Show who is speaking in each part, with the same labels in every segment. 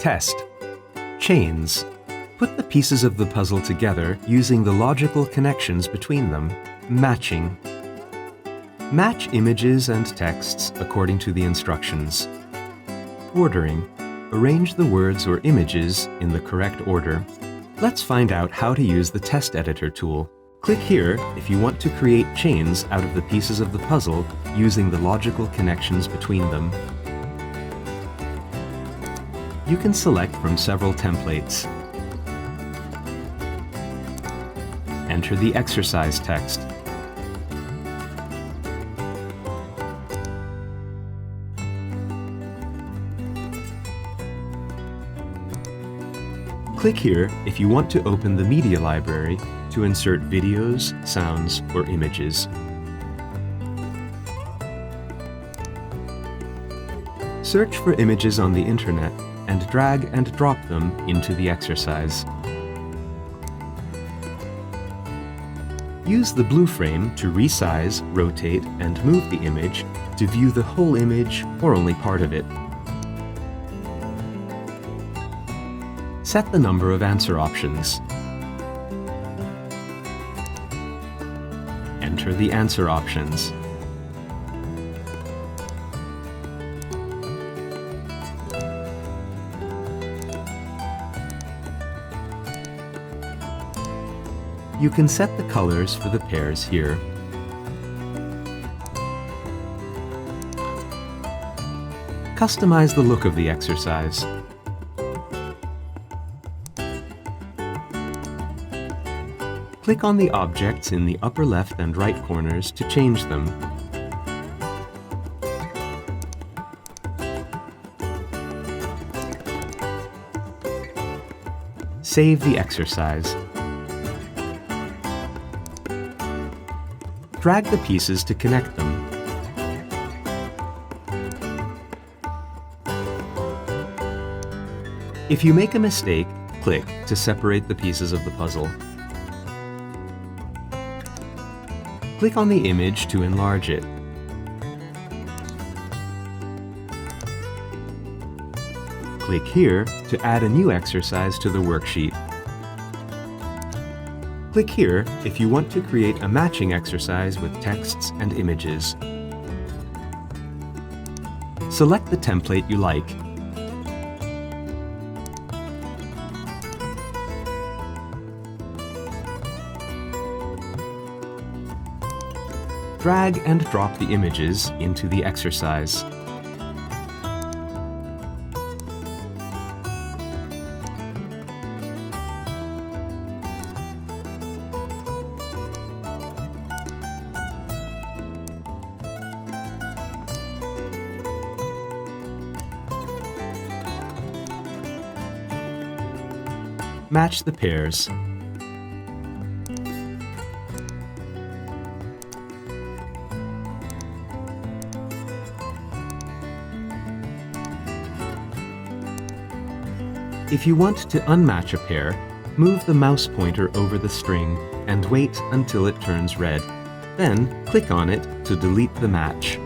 Speaker 1: Test. Chains. Put the pieces of the puzzle together using the logical connections between them. Matching. Match images and texts according to the instructions. Ordering. Arrange the words or images in the correct order. Let's find out how to use the Test Editor tool. Click here if you want to create chains out of the pieces of the puzzle using the logical connections between them. You can select from several templates. Enter the exercise text. Click here if you want to open the media library to insert videos, sounds, or images. Search for images on the internet and drag and drop them into the exercise. Use the blue frame to resize, rotate, and move the image to view the whole image or only part of it. Set the number of answer options. Enter the answer options. You can set the colors for the pairs here. Customize the look of the exercise. Click on the objects in the upper left and right corners to change them. Save the exercise. Drag the pieces to connect them. If you make a mistake, click to separate the pieces of the puzzle. Click on the image to enlarge it. Click here to add a new exercise to the worksheet. Click here if you want to create a matching exercise with texts and images. Select the template you like. Drag and drop the images into the exercise. Match the pairs. If you want to unmatch a pair, move the mouse pointer over the string and wait until it turns red. Then click on it to delete the match.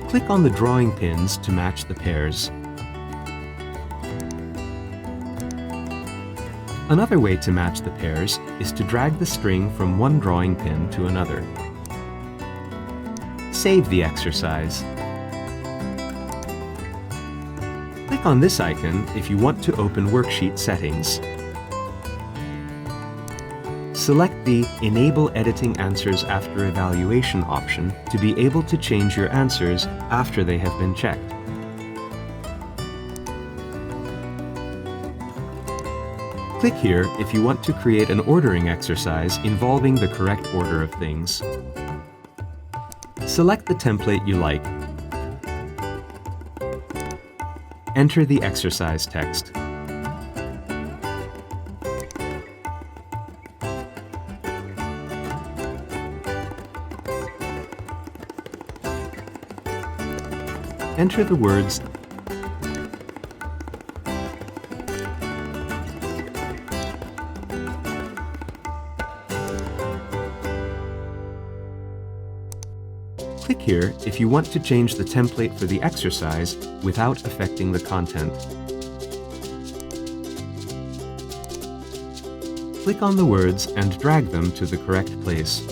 Speaker 1: Click on the drawing pins to match the pairs. Another way to match the pairs is to drag the string from one drawing pin to another. Save the exercise. Click on this icon if you want to open worksheet settings. Select the Enable Editing Answers After Evaluation option to be able to change your answers after they have been checked. Click here if you want to create an ordering exercise involving the correct order of things. Select the template you like. Enter the exercise text. Enter the words Click here if you want to change the template for the exercise without affecting the content. click on the words and drag them to the correct place.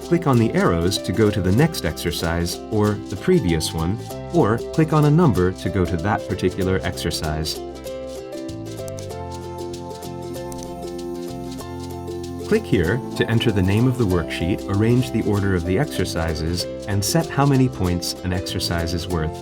Speaker 1: Click on the arrows to go to the next exercise or the previous one, or click on a number to go to that particular exercise. Click here to enter the name of the worksheet, arrange the order of the exercises, and set how many points an exercise is worth.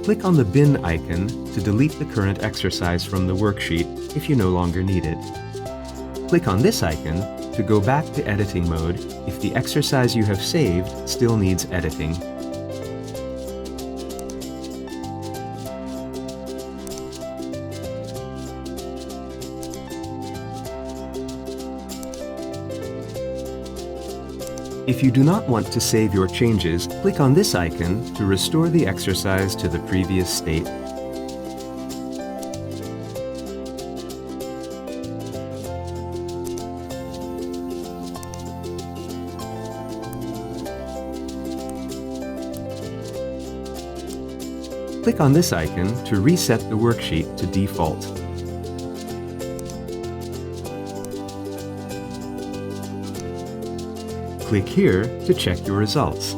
Speaker 1: Click on the bin icon to delete the current exercise from the worksheet if you no longer need it. Click on this icon to go back to editing mode if the exercise you have saved still needs editing. If you do not want to save your changes, click on this icon to restore the exercise to the previous state. Click on this icon to reset the worksheet to default. Click here to check your results.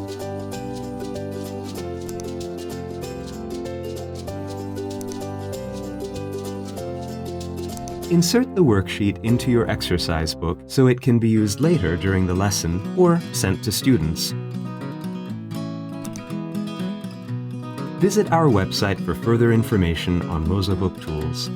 Speaker 1: Insert the worksheet into your exercise book so it can be used later during the lesson or sent to students. Visit our website for further information on mozaBook tools.